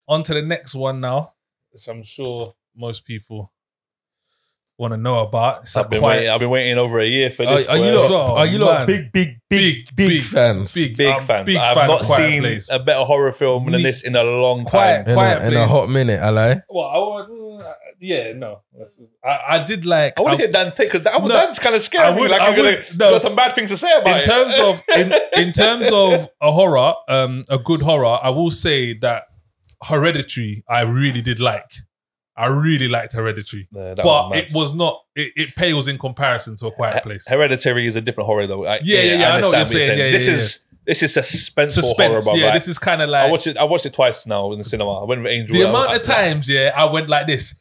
On to the next one now, which I'm sure most people want to know about. I've been waiting over a year for this. Are you lot big fans? Big fans. I've not seen a better horror film than this in a long time. In a hot minute, I lie. I did like. I want to hear Dan take because Dan's kind of scary. You've got some bad things to say about it. In terms of a horror, a good horror, I will say that Hereditary, I really did like. I really liked Hereditary, but it was not. It pales in comparison to A Quiet Place. Hereditary is a different horror, though. I know what you're saying. This is suspenseful horror, bro. Yeah, this is kind of like I watched it twice now in the cinema. I went with Angel. The amount of times, I went like this.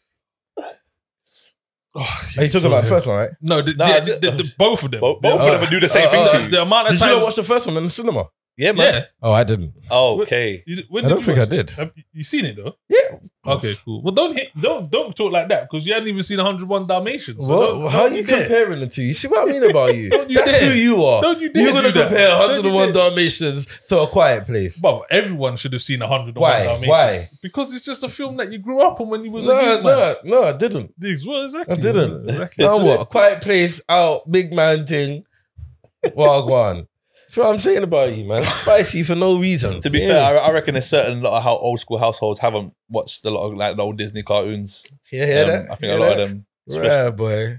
Are you talking about the first one, right? No, both of them. Both of them do the same thing to you. The amount of times. Did you not watch the first one in the cinema? Yeah, man. Yeah. Oh, I didn't. Oh, okay. I don't think I did. Have you seen it though? Yeah. Okay, cool. Well, don't talk like that because you hadn't even seen 101 Dalmatians. So how are you comparing the two? You see what I mean about you? That's who you are. Don't you dare You're going to compare 101 Dalmatians to A Quiet Place. But everyone should have seen 101 Dalmatians. Why? Because it's just a film that you grew up on when you was a youth man. No, I didn't. Well, exactly. I didn't. Exactly. Now what? A Quiet Place out, big man thing. Well, go on. That's what I'm saying about you, man. Spicy for no reason. To be fair, I reckon there's certain lot of how old school households haven't watched a lot of like the old Disney cartoons. Hear that? I think a lot of them. Yeah, boy.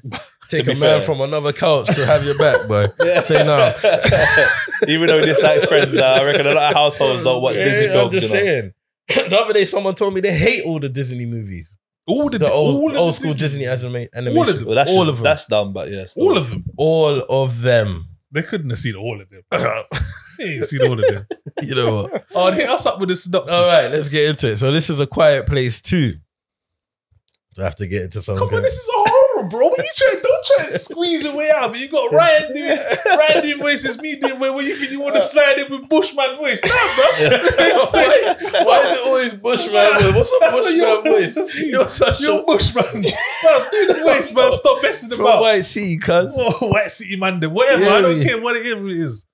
Take a man from another couch to have your back, boy. Say no. Even though he dislikes Friends, I reckon a lot of households don't watch Disney films. I'm just saying. The other day, someone told me they hate all the Disney movies. All the old school Disney animation. All of them. Well, all of them. That's dumb, but yeah. All of them. All of them. They couldn't have seen all of them. They ain't seen all of them. You know what? Oh, hit us up with the synopsis. All right, let's get into it. So this is A Quiet Place 2. Do I have to get into something? Come on, this is a horror, bro. What you don't try and squeeze your way out. But you got Ryan doing voices, me doing where you think you want to slide in with Bushman voice. Nah, bro. Why is it always Bushman voice? What's a Bushman voice? You're Bushman. Man, do the voice, man. Stop messing about. White City, cuz. Oh, White City, man. Whatever. I don't care what it is.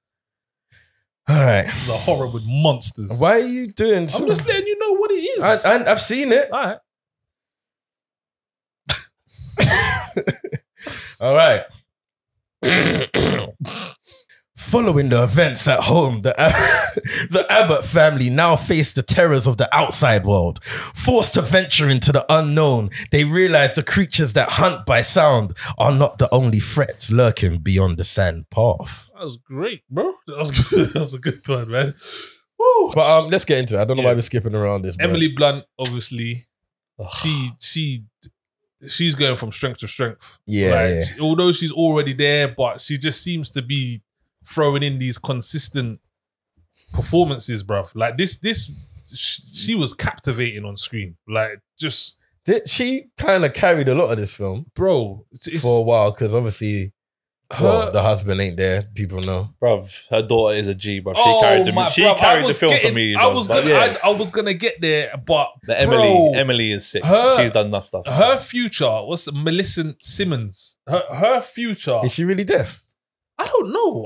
All right. This is a horror with monsters. Why are you doing I'm just letting you know what it is. I've seen it. All right. All right. Following the events at home, the Abbott family now face the terrors of the outside world. Forced to venture into the unknown, they realize the creatures that hunt by sound are not the only threats lurking beyond the sand path. That was great, bro. That was good. That was a good one, man. Woo. But let's get into it. I don't know why we're skipping around this. Emily Blunt, obviously, she's going from strength to strength. Yeah, Although she's already there, but she just seems to be throwing in these consistent performances, bruv. Like she was captivating on screen. Like she kind of carried a lot of this film, bro, for a while because obviously the husband ain't there. People know, bruv. Her daughter is a G, bruv. She carried the film for me. I was gonna get there, but Emily is sick. She's done enough stuff. Her future, what's Millicent Simmons? Her future, is she really deaf? I don't know.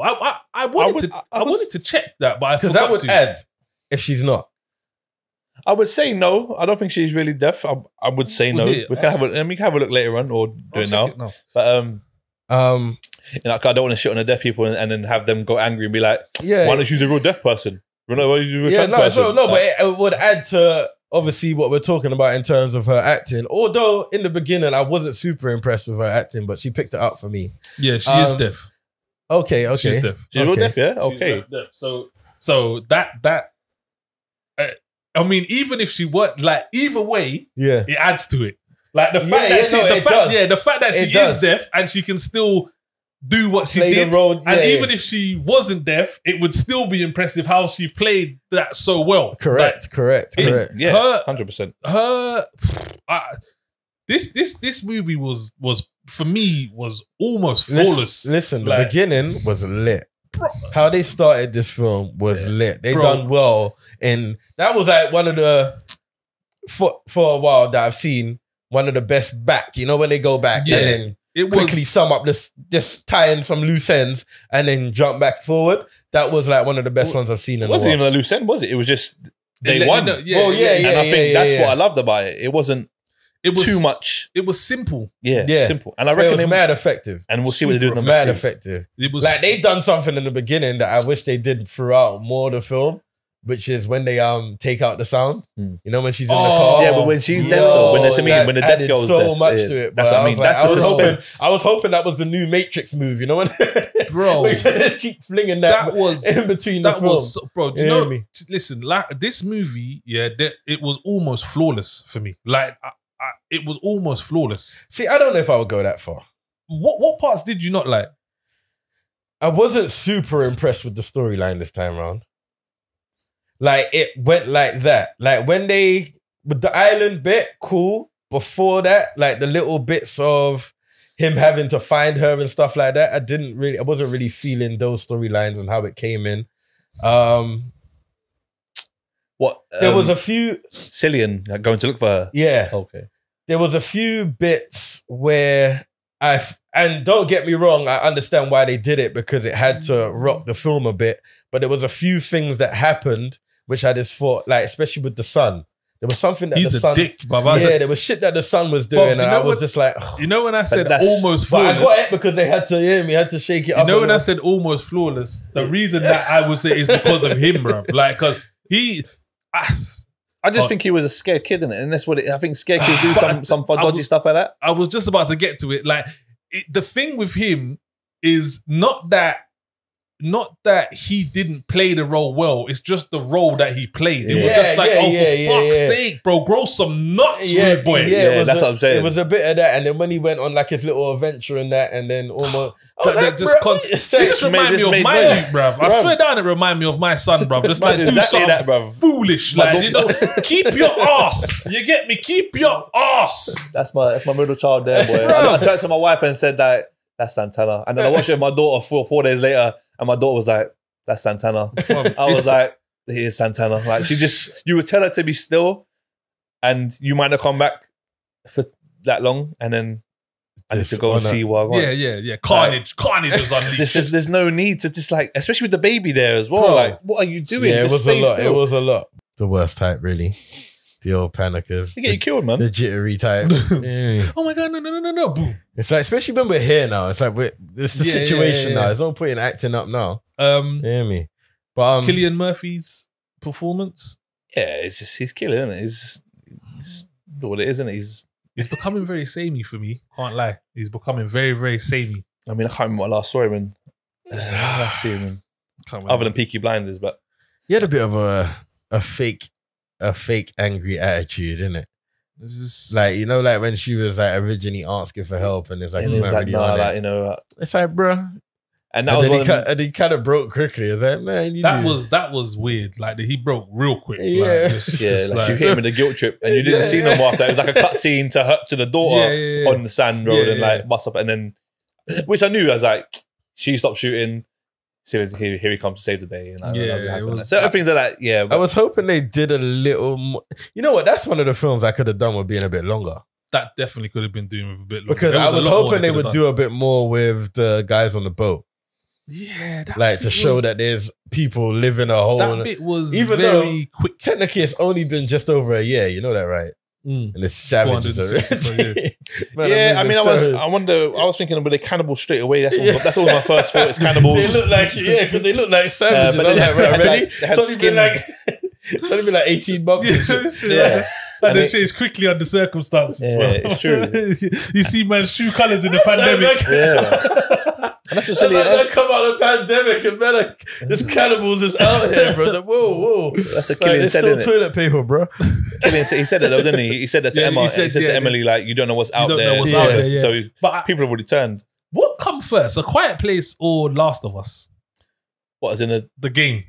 I wanted to check that, but I forgot that would add if she's not. I would say no. I don't think she's really deaf. I would say no. We can have a look later on, or do it now. But you know, I don't want to shit on the deaf people and then have them go angry and be like, why don't you use a real deaf person? Why don't you use a trans person? No, but it would add to obviously what we're talking about in terms of her acting. Although in the beginning I wasn't super impressed with her acting, but she picked it up for me. Yeah, she is deaf. Okay. She's deaf. She's real deaf, yeah? Okay. Deaf. So that I mean, even if she weren't, like, either way, it adds to it. Like the fact that she is deaf and she can still do what she did, even if she wasn't deaf, it would still be impressive how she played that so well. Correct. Yeah, 100%. This movie was for me was almost flawless. Listen, the beginning was lit. Bro. How they started this film was lit. They done well, and that was like one of the for a while that I've seen one of the best back. You know when they go back and then quickly sum up just tie in some loose ends and then jump back forward. That was like one of the best ones I've seen in a while. It wasn't even a loose end, was it? It was just they won. And I think that's what I loved about it. It wasn't too much. It was simple. Yeah, simple. And I reckon it was mad effective. And we'll see what they do in the mad effective. It was like they done something in the beginning that I wish they did throughout more of the film, which is when they take out the sound. You know, when she's in the car. Yeah, but when she's deaf, though, when there's a meeting, when the deaf girl's so deaf, much to it. That's what I mean. That's the suspense. I was hoping that was the new Matrix move. You know what? Bro, we just keep flinging that was in between the films. Bro, do you know? Listen, like this movie, it was almost flawless for me. Like it was almost flawless. See, I don't know if I would go that far. What parts did you not like? I wasn't super impressed with the storyline this time around. Like it went like that. Like when with the island bit, cool. Before that, like the little bits of him having to find her and stuff like that, I wasn't really feeling those storylines and how it came in. There was a few Cillian going to look for her. Yeah. Okay. There was a few bits where and don't get me wrong, I understand why they did it because it had to rock the film a bit. But there was a few things that happened which I just thought, like, especially with the son. There was something that He's the son... dick, Baba. Yeah, there was shit that the son was doing, and I was just like... You know when I said almost flawless? But I got it because they had to hear me, had to shake it up. You know when I said almost flawless? The reason that I would say is because of him, bro. Like, because he... I just think he was a scared kid, innit? And that's what I think scared kids do some dodgy stuff like that. I was just about to get to it. Like, the thing with him is not that he didn't play the role well. It's just the role that he played. It was just like, for fuck's sake, bro, grow some nuts, rude boy. Yeah, that's what I'm saying. It was a bit of that, and then when he went on like his little adventure and that, and then almost this remind me of my youth, bruv. I swear down, it remind me of my son, bruv. Just like do something foolish, like, you know, keep your ass. You get me? Keep your ass. That's my middle child there, boy. I turned to my wife and said that that's Santana, and then I watched it with my daughter 4 days later. And my daughter was like, that's Santana. I was like, he is Santana. Like, you would tell her to be still and you might not come back for that long. And then I need to go and see what I want. Yeah. Carnage was unleashed. There's no need to just like, especially with the baby there as well. Bro, like, what are you doing? Yeah, it was a lot. It was a lot. The worst type, really. The old panickers. They get you killed, man. The jittery type. Oh my God, no. Boom. It's like, especially when we're here now, it's like, it's the situation now. There's no point in acting up now. You hear me? But Cillian Murphy's performance? Yeah, it's just, he's killing, isn't it? He's what it is, isn't it? He's becoming very samey for me. Can't lie. He's becoming very, very samey. I mean, I can't remember what I last saw him in. Last year, man. Other than Peaky Blinders, but he had a bit of a fake angry attitude, innit? Like, you know, like when she was like originally asking for help, and it's like, you know, it's like, bro. And he kind of broke quickly. It's like, man, that was weird. Like, he broke real quick. Yeah, like, she hit him in the guilt trip, and you didn't see no more after. It was like a cut scene to the daughter on the sand road and like bust up, and then, which I knew. I was like, she stopped shooting. So here he comes to save the day. And things like that, I was hoping they did a little more. You know what? That's one of the films I could have done with being a bit longer. That definitely could have been doing with a bit longer. Because I was hoping they would do a bit more with the guys on the boat. Yeah. Like to show that there's people living a whole... That bit was even very quick. Technically, it's only been just over a year. You know that, right? And it's savages already. Man, I mean, I was thinking about the cannibals straight away. That's always my first thought. It's cannibals. They look like, because they look like savages. But it's only been like 18 months. And then change quickly under circumstances. Yeah, it's true. You see man's true colours in the pandemic. And that's just they come out of the pandemic and man, like, this cannibals is out here, bro. Like, whoa. That's a Cillian said, still toilet paper, bro. Cillian, he said it though, didn't he? He said that to Emma. He said to Emily, like, you don't know what's out there. So but people have already turned. What come first, A Quiet Place or Last of Us? What, as in the game?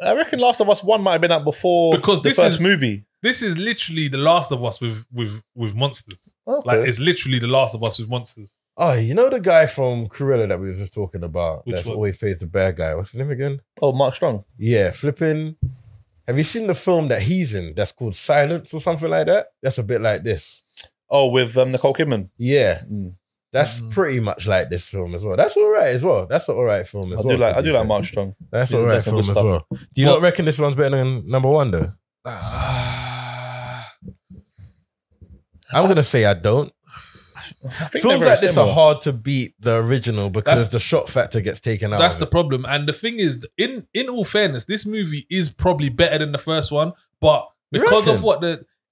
I reckon Last of Us 1 might have been out before because the first movie. This is literally The Last of Us with monsters. Okay. Like, it's literally The Last of Us with monsters. Oh, you know the guy from Cruella that we were just talking about? Which that's one? Always plays the bad guy. What's his name again? Oh, Mark Strong. Yeah, flipping. Have you seen the film that he's in that's called Silence or something like that? That's a bit like this. Oh, with Nicole Kidman? Yeah. That's pretty much like this film as well. That's all right as well. That's an all right film as well. I do like Mark Strong. That's all right film as well. Do you not reckon this one's better than number one though? I'm gonna say I don't. Films like this are hard to beat the original because the shock factor gets taken out. That's the problem. And the thing is, in all fairness, this movie is probably better than the first one, but because of what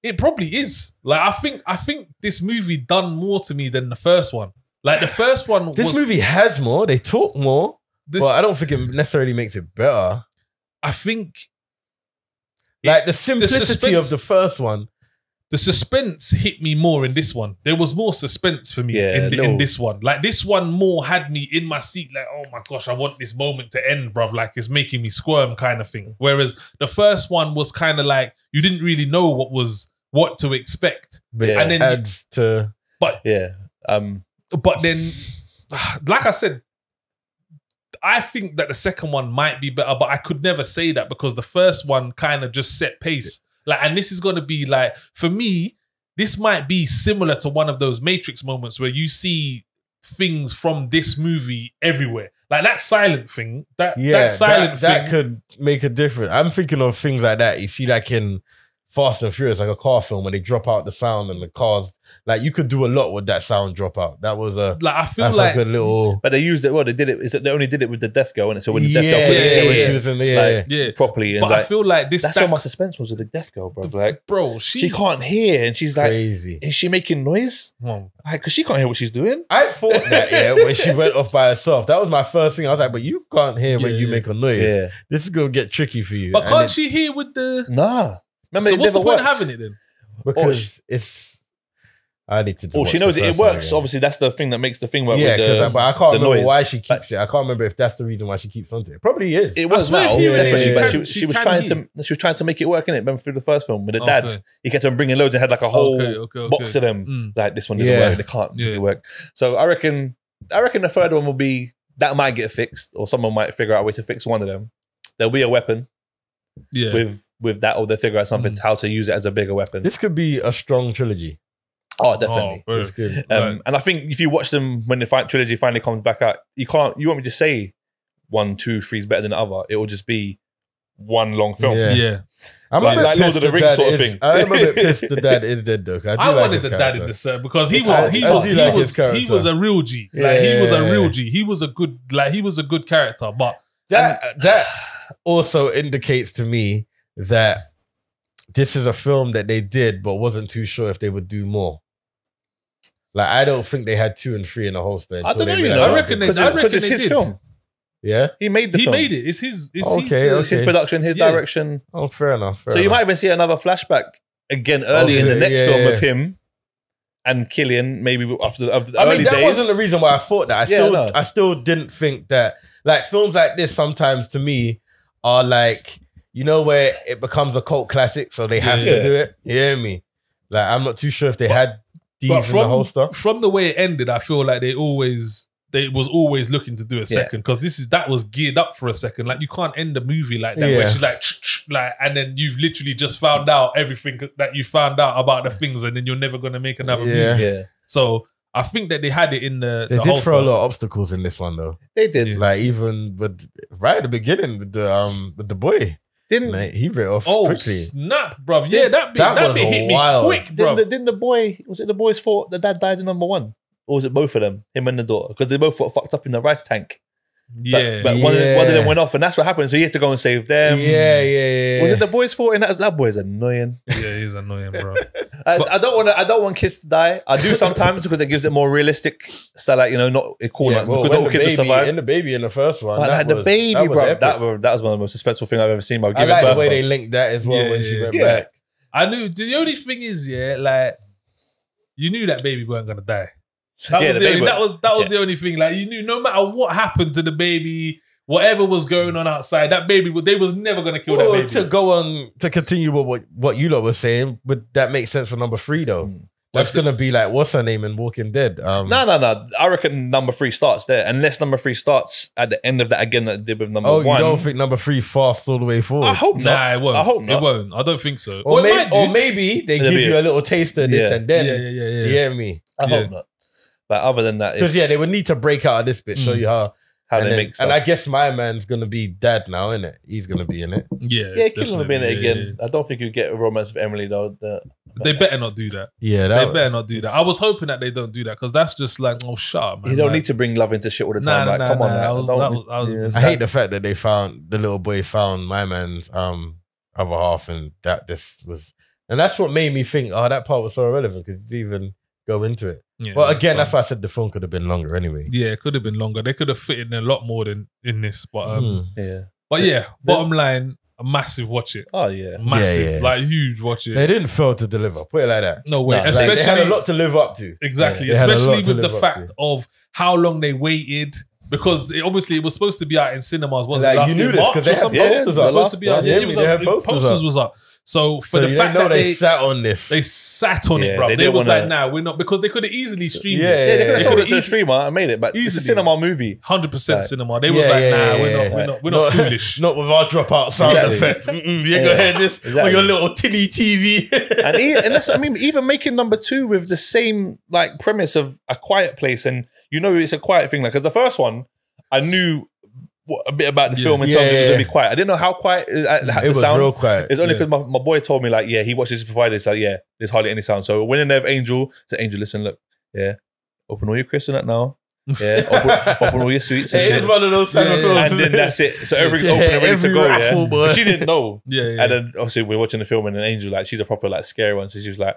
it probably is. Like I think this movie done more to me than the first one. Like the first one this movie has more, they talk more, but I don't think it necessarily makes it better. I think like the simplicity of the first one. The suspense hit me more in this one. There was more suspense for me in this one. Like this one more had me in my seat like, oh my gosh, I want this moment to end, bruv. Like it's making me squirm kind of thing. Whereas the first one was kind of like, you didn't really know what to expect. And then adds to... But then, like I said, I think that the second one might be better, but I could never say that because the first one kind of just set pace. Like, and this is going to be like, for me, this might be similar to one of those Matrix moments where you see things from this movie everywhere. Like that silent thing, that silent thing. That could make a difference. I'm thinking of things like that. You see like in Fast and Furious, like a car film where they drop out the sound and the cars, like you could do a lot with that sound drop out. That was a I feel like a little. But they used it. Well, they did it. They only did it with the deaf girl, and so when the deaf girl put it when she was in the properly. But I feel like that's how my suspense was with the deaf girl, bro. Like, bro, she can't hear, and she's like, crazy. Is she making noise? Like, because she can't hear what she's doing. I thought that when she went off by herself, that was my first thing. I was like, but you can't hear when you make a noise. Yeah. This is gonna get tricky for you. But can't she hear with the? Nah. Remember, so what's the point of having it then? Because it's. I need to. She knows it works. Obviously, that's the thing that makes the thing work. Yeah, but I can't remember why she keeps it. I can't remember if that's the reason why she keeps onto it. Probably is. It was now. But she was trying to make it work in it. Remember through the first film with the dad, he kept on bringing loads and had like a whole box of them. Like this one didn't work. They can't make it work. So I reckon the third one will be that might get fixed, or someone might figure out a way to fix one of them. There'll be a weapon. Yeah. With that, or they figure out something how to use it as a bigger weapon. This could be a strong trilogy. Oh, definitely. That's good. And I think if you watch them when the trilogy finally comes back out, you won't me to say 1, 2, 3 is better than the other. It will just be one long film. Yeah. I'm like Lord of the Rings sort of thing. I'm a bit pissed the dad is dead though. I wanted the dad in the set because he was a real G. Like he was a real G. He was a good character. But that also indicates to me that this is a film that they did but wasn't too sure if they would do more. Like I don't think they had 2 and 3 in the holster. I don't know. I reckon it's his film. Yeah, he made the film. He made it. It's his. It's his production, his direction. Oh, fair enough. You might even see another flashback again early in the next film of him and Killian. Maybe after the early days. That wasn't the reason why I thought that. I still didn't think that. Like films like this, sometimes to me are like, you know, where it becomes a cult classic, so they have to do it. You hear me? Like I'm not too sure if they had these in the holster. From the way it ended, I feel like they was always looking to do a second because that was geared up for a second. Like you can't end a movie like that where she's like, and then you've literally just found out everything that you found out about the things, and then you're never gonna make another movie. Yeah. So I think that they had it in the. They did throw a lot of obstacles in this one though. They did, like even right at the beginning with the boy. Mate, he ripped off quickly. Snap, bruv. Yeah, that bit hit me quick, bruv. Didn't the boy, was it the boy's fault the dad died in number 1? Or was it both of them, him and the daughter? Because they both got fucked up in the rice tank. But one of them went off, and that's what happened. So he had to go and save them. Yeah. Was it the boy's fault? And that boy's annoying. Yeah, he's annoying, bro. I don't want kids to die. I do sometimes because it gives it more realistic style. Like, you know, not cool. Yeah, because not all kids will survive. In the baby in the first one, the baby, bro. That was one of the most suspenseful things I've ever seen. I like the way they linked that as well when she went back. I knew. The only thing is, like you knew that baby weren't gonna die. That was the only thing. Like you knew, no matter what happened to the baby, whatever was going on outside, that baby, they was never gonna kill that baby. To go on to continue with what you lot were saying, but that makes sense for number 3 though. That's gonna be like, what's her name in Walking Dead? No. I reckon number 3 starts there, unless number 3 starts at the end of that again that did with number 1. You don't think number 3 fast all the way forward? I hope not. Nah, it won't. I hope not. It won't. I don't think so. Or maybe they give you a little taste of this and then. You hear me? I hope not. But other than that, because they would need to break out of this bit, show you how they make stuff. And I guess my man's gonna be dad now, isn't it? He's gonna be in it. Yeah, Kid's gonna be in it again. I don't think you get a romance with Emily though. They better not do that. Yeah, they better not do that. I was hoping that they don't do that because that's just like, oh, shut up, man. You don't need to bring love into shit all the time. Come on, I hate the fact that they found the little boy found my man's other half, and that this was, and that's what made me think, oh, that part was so irrelevant. Could you even go into it? Yeah, well, again, that's why I said the film could have been longer anyway. Yeah, it could have been longer. They could have fit in a lot more than in this, but bottom line, a massive watch it. Oh yeah, massive, like huge watch it. They didn't fail to deliver. Put it like that. No way. Especially like, they had a lot to live up to. Exactly, especially with the fact of how long they waited. Because it was supposed to be out in cinemas, wasn't it? You knew this because they had posters up. It was supposed to be out. Posters was up. So for the fact that they sat on this, they sat on it, bro. They was like, nah, we're not, because they could have easily streamed it. Yeah, they could have sold it to a streamer and made it, but it's a cinema movie. 100% cinema. They was like, nah, we're not foolish. Not with our dropout sound effects. You ain't gonna hear this on your little tinny TV. And that's, I mean, even making number 2 with the same like premise of A Quiet Place, and you know it's a quiet thing, like, because the first one I knew a bit about the film in terms of it was going to be quiet. I didn't know how quiet it was. Real quiet. It's only because my boy told me, like, he watched this before this. Like, there's hardly any sound. So when in there, Angel said, "Angel, listen, look, open all your crisps in that now. Open all your sweets." And it's one of those type of films, and then that's it. So everything's open and ready to go. Raffle, but she didn't know. And then obviously we're watching the film, and then Angel, like, she's a proper like scary one. So she was like,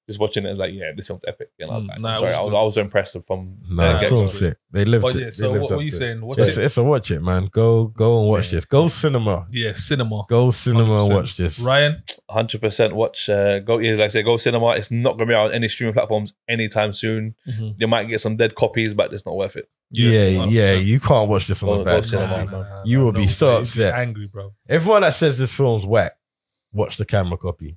just watching it, is like, this film's epic. And I was like, sorry, I was so impressed from. Film's sick. They lived it. Yeah, so what are you saying? It's a watch it, man. Go and watch this. Go cinema. Yeah, cinema. Go cinema and watch this. Ryan, 100% watch. Like I said, go cinema. It's not gonna be on any streaming platforms anytime soon. You might get some dead copies, but it's not worth it. Yeah. You can't watch this on the back. Cinema, you will be so upset. Angry, bro. Everyone that says this film's whack, watch the camera copy.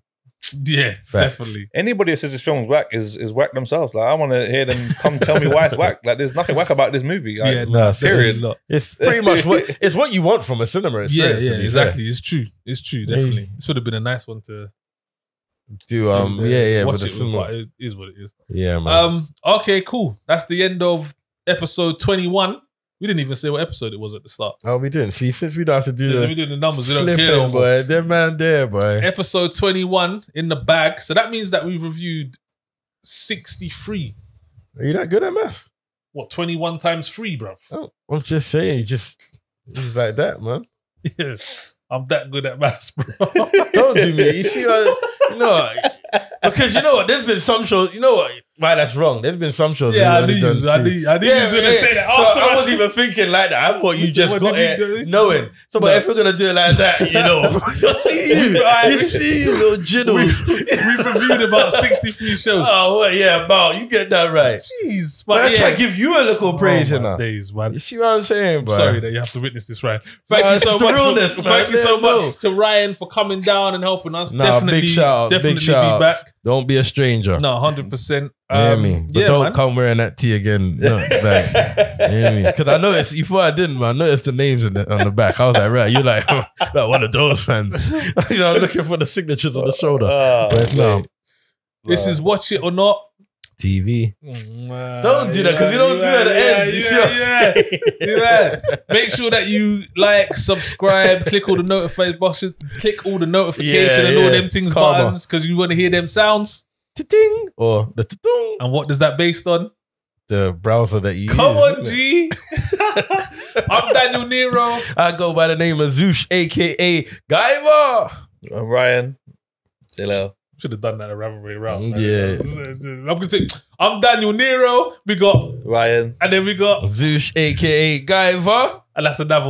Yeah, definitely. Anybody who says this film's whack is whack themselves. Like, I want to hear them come tell me why it's whack. Like, there's nothing whack about this movie. Like, serious. It's pretty much what you want from a cinema experience. Yeah, exactly. It's true. Definitely. This would have been a nice one to do. Watch it with, but it is what it is. Yeah, man. Okay, cool. That's the end of episode 21. We didn't even say what episode it was at the start. Oh, we didn't. See, since we don't have to do we doing the numbers, we don't care. Boy. That man there, boy. Episode 21 in the bag. So that means that we've reviewed 63. Are you that good at math? What, 21 times 3, bruv? Oh, I'm just saying, just like that, man. Yes, I'm that good at maths, bro. Don't do me. You see, because you know what? There's been some shows. You know what? Why that's wrong. There's been some shows. Yeah, I knew you was going to say that. So I wasn't even thinking like that. I thought you just got it knowing. So, but if we're gonna do it like that, you'll see you see you, little jiddle. We've reviewed about 63 shows. Oh, well, yeah, Mal, you get that right. Jeez, but I try to give you a little praise, days, man. You see what I'm saying, bro? Sorry that you have to witness this, Ryan. Thank you so much. Thank you so much to Ryan for coming down and helping us. Definitely, big shout out. Big shout out. Back. Don't be a stranger. No, 100%. Hear me, but don't come wearing that tee again. No, hear me, because I noticed before I didn't, man. I noticed the names on the back. I was like, right, you're like one of those fans. I'm looking for the signatures on the shoulder, but it's not. This is Watch It or Not TV. Don't do that because you don't do it at the end. Yeah. Make sure that you like, subscribe, click all the notifications, and all them things buttons because you want to hear them sounds. Ting or the ting. And what does that based on? The browser that you use. Come on, G. I'm Daniel Nero. I go by the name of Zush, aka Guyver. I'm Ryan. Say hello. Should have done that the other way around. Yeah. I'm gonna say I'm Daniel Nero. We got Ryan, and then we got Zush, aka Guyver, and that's another.